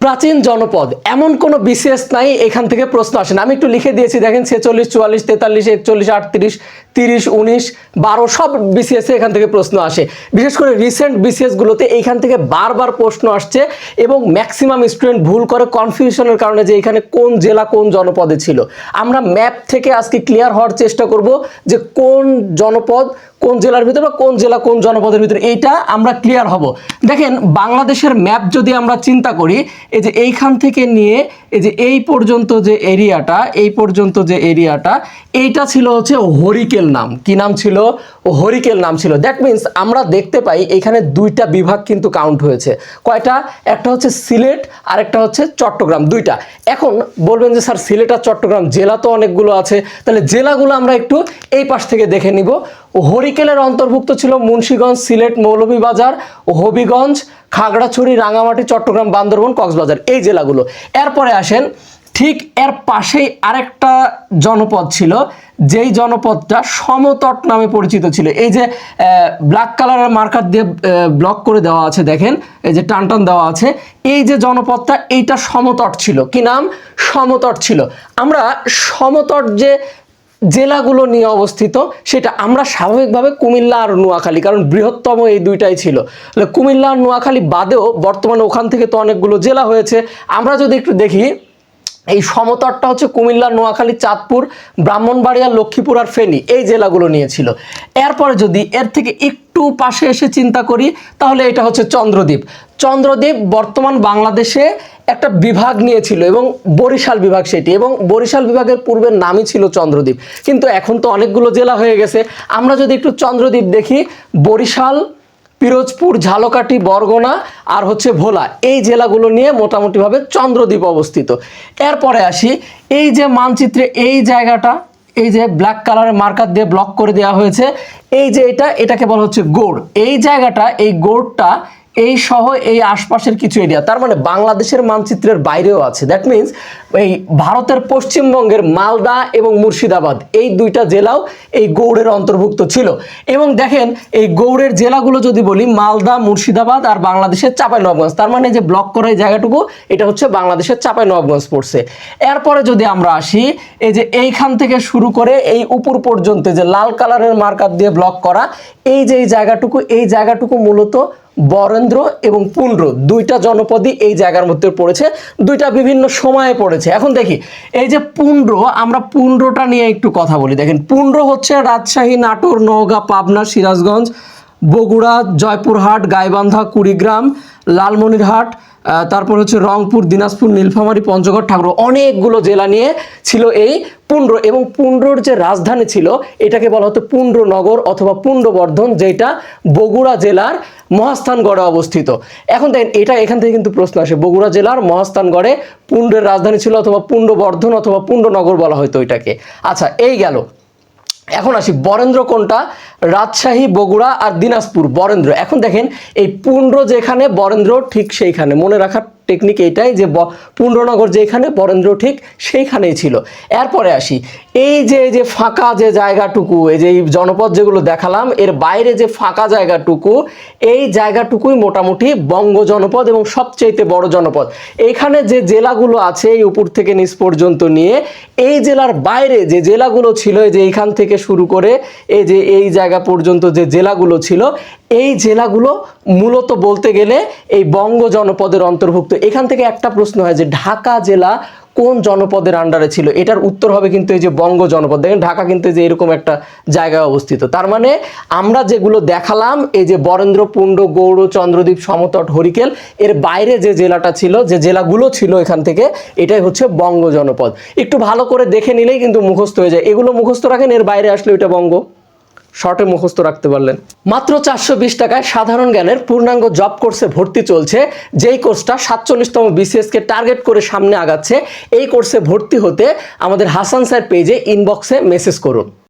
প্রাচীন জনপদ এমন কোনো বিশেষ নাই এখান থেকে প্রশ্ন আসে না। আমি একটু লিখে দিয়েছি দেখেন 46, 44, 43, 41, 38, 30, 19, 12 সব বিসিএস এখান থেকে প্রশ্ন আসে। বিশেষ করে রিসেন্ট বিসিএস গুলোতে এইখান থেকে বারবার প্রশ্ন আসছে এবং ম্যাক্সিমাম স্টুডেন্ট ভুল করে কনফিউশনের কারণে যে এখানে কোন জেলা কোন জনপদে ছিল। আমরা ম্যাপ থেকে আজকে ক্লিয়ার হওয়ার চেষ্টা করব যে কোন জনপদ কোন জেলার ভিতরে বা কোন জেলা কোন জনপদের ভিতরে, এইটা আমরা ক্লিয়ার হব। দেখেন বাংলাদেশের ম্যাপ যদি আমরা চিন্তা করি, এই যে এইখান থেকে নিয়ে এই যে এই পর্যন্ত যে এরিয়াটা, এই পর্যন্ত যে এরিয়াটা, এইটা ছিল হচ্ছে হরিকেল নাম। কি নাম ছিল? হরিকেল নাম ছিল। দ্যাট মিনস আমরা দেখতে পাই এখানে দুইটা বিভাগ কিন্তু কাউন্ট হয়েছে। কয়টা? একটা হচ্ছে সিলেট আর একটা হচ্ছে চট্টগ্রাম, দুইটা। এখন বলবেন যে স্যার সিলেট আর চট্টগ্রাম জেলা তো অনেকগুলো আছে, তাহলে জেলাগুলো আমরা একটু এই পাশ থেকে দেখে নিব। হরিকেলের অন্তর্ভুক্ত ছিল মুন্সিগঞ্জ, সিলেট, মৌলভীবাজার, হবিগঞ্জ, খাগড়াছড়ি, রাঙামাটি, চট্টগ্রাম, বান্দরবান, কক্সবাজার, এই জেলাগুলো। এরপরে আসেন ঠিক এর পাশেই আরেকটা জনপদ ছিল, যেই জনপদটা সমতট নামে পরিচিত ছিল। এই যে ব্ল্যাক কালারের মার্কার দিয়ে ব্লক করে দেওয়া আছে, দেখেন এই যে টান টান দেওয়া আছে, এই যে জনপদটা এইটা সমতট ছিল। কি নাম? সমতট ছিল। আমরা সমতট যে জেলাগুলো নিয়ে অবস্থিত সেটা আমরা স্বাভাবিকভাবে কুমিল্লা আর নোয়াখালী, কারণ বৃহত্তম এই দুইটাই ছিল। কুমিল্লা আর নোয়াখালী বাদেও বর্তমানে ওখান থেকে তো অনেকগুলো জেলা হয়েছে। আমরা যদি একটু দেখি, এই সমতটটা হচ্ছে কুমিল্লা, নোয়াখালী, চাঁদপুর, ব্রাহ্মণবাড়িয়া, লক্ষ্মীপুর আর ফেনী, এই জেলাগুলো নিয়েছিল। এরপরে যদি এর থেকে একটু পাশে এসে চিন্তা করি, তাহলে এটা হচ্ছে চন্দ্রদ্বীপ। চন্দ্রদ্বীপ বর্তমান বাংলাদেশে একটা বিভাগ নিয়েছিল এবং বরিশাল বিভাগ সেটি, এবং বরিশাল বিভাগের পূর্বের নামই ছিল চন্দ্রদ্বীপ, কিন্তু এখন তো অনেকগুলো জেলা হয়ে গেছে। আমরা যদি একটু চন্দ্রদ্বীপ দেখি, বরিশাল, পিরোজপুর, ঝালকাঠি, বরগুনা আর হচ্ছে ভোলা, এই জেলাগুলো নিয়ে মোটামুটিভাবে চন্দ্রদ্বীপ অবস্থিত। এরপরে আসি, এই যে মানচিত্রে এই জায়গাটা, এই যে ব্ল্যাক কালারের মার্কার দিয়ে ব্লক করে দেওয়া হয়েছে, এই যে এটাকে বলা হচ্ছে গৌড়। এই জায়গাটা, এই গৌড়টা এই সহ এই আশপাশের কিছু এরিয়া, তার মানে বাংলাদেশের মানচিত্রের বাইরেও আছে। দ্যাট মিনস এই ভারতের পশ্চিমবঙ্গের মালদা এবং মুর্শিদাবাদ, এই দুইটা জেলাও এই গৌড়ের অন্তর্ভুক্ত ছিল। এবং দেখেন এই গৌড়ের জেলাগুলো যদি বলি, মালদা, মুর্শিদাবাদ আর বাংলাদেশের চাঁপাইনবাবগঞ্জ, তার মানে যে ব্লক করা এই জায়গাটুকু এটা হচ্ছে বাংলাদেশের চাঁপাইনবাবগঞ্জ পড়ছে। এরপরে যদি আমরা আসি, এই যে এইখান থেকে শুরু করে এই উপর পর্যন্ত যে লাল কালারের মার্কার দিয়ে ব্লক করা এই যে এই জায়গাটুকু মূলত বরেন্দ্র এবং পুন্ড্র, দুইটা জনপদই এই জায়গার মধ্যে পড়েছে, দুইটা বিভিন্ন সময়ে পড়েছে। এখন দেখি এই যে পুন্ড্র, আমরা পুন্ড্রটা নিয়ে একটু কথা বলি। দেখেন পুন্ড্র হচ্ছে রাজশাহী, নাটোর, নওগাঁ, পাবনা, সিরাজগঞ্জ, বগুড়া, জয়পুরহাট, গাইবান্ধা, কুড়িগ্রাম, লালমনিরহাট, তারপর হচ্ছে রংপুর, দিনাজপুর, নীলফামারী, পঞ্চগড়, ঠাকুর, অনেকগুলো জেলা নিয়ে ছিল এই পুন্ড্র। এবং পুন্ড্রর যে রাজধানী ছিল এটাকে বলা হতো পুন্ড্রনগর অথবা পুন্ড্রবর্ধন, যেটা বগুড়া জেলার মহাস্থানগড়ে অবস্থিত। এখন দেখেন এটা এখান থেকে কিন্তু প্রশ্ন আসে, বগুড়া জেলার মহাস্থানগড়ে পুন্ড্রের রাজধানী ছিল অথবা পুন্ড্রবর্ধন অথবা পুন্ড্রনগর বলা হতো এটাকে। আচ্ছা, এই গেল। এখন আসি বরেন্দ্র কোনটা? রাজশাহী, বগুড়া আর দিনাজপুর বরেন্দ্র। এখন দেখেন এই পুন্ড্র যেখানে, বরেন্দ্র ঠিক সেইখানে। মনে রাখার টেকনিক এইটাই যে পুন্ড্রনগর যেখানে, বরেন্দ্র ঠিক সেইখানেই ছিল। এরপরে আসি, এই যে ফাঁকা যে জায়গাটুকু, এই যে জনপদ যেগুলো দেখালাম এর বাইরে যে ফাঁকা জায়গাটুকু, এই জায়গাটুকুই মোটামুটি বঙ্গ জনপদ এবং সবচেয়ে বড় জনপদ। এইখানে যে জেলাগুলো আছে এই উপর থেকে নিচ পর্যন্ত নিয়ে, এই জেলার বাইরে যে জেলাগুলো ছিল, এই যে এইখান থেকে শুরু করে এই যে এই জায়গা পর্যন্ত যে জেলাগুলো ছিল, এই জেলাগুলো মূলত বলতে গেলে এই বঙ্গ জনপদের অন্তর্ভুক্ত। এখান থেকে একটা প্রশ্ন হয় যে ঢাকা জেলা কোন জনপদের আন্ডারে ছিল? এটার উত্তর হবে কিন্তু এই যে বঙ্গ জনপদ। দেখেন ঢাকা কিন্তু যে এরকম একটা জায়গায় অবস্থিত। তার মানে আমরা যেগুলো দেখালাম, এই যে বরেন্দ্র, পুন্ড্র, গৌড়, চন্দ্রদ্বীপ, সমতট, হরিকেল, এর বাইরে যে জেলাটা ছিল, যে জেলাগুলো ছিল এখান থেকে, এটাই হচ্ছে বঙ্গ জনপদ। একটু ভালো করে দেখে নিলেই কিন্তু মুখস্থ হয়ে যায়। এগুলো মুখস্থ রাখেন, এর বাইরে আসলে এটা বঙ্গ, শর্টে মুখস্থ রাখতে পারলেন। মাত্র 420 টাকায় সাধারণ জ্ঞানের পূর্ণাঙ্গ জব কোর্সে ভর্তি চলছে, যেই কোর্সটা 47তম বিসিএস কে টার্গেট করে সামনে আগাচ্ছে। এই কোর্সে ভর্তি হতে আমাদের হাসান স্যার পেজে ইনবক্সে মেসেজ করুন।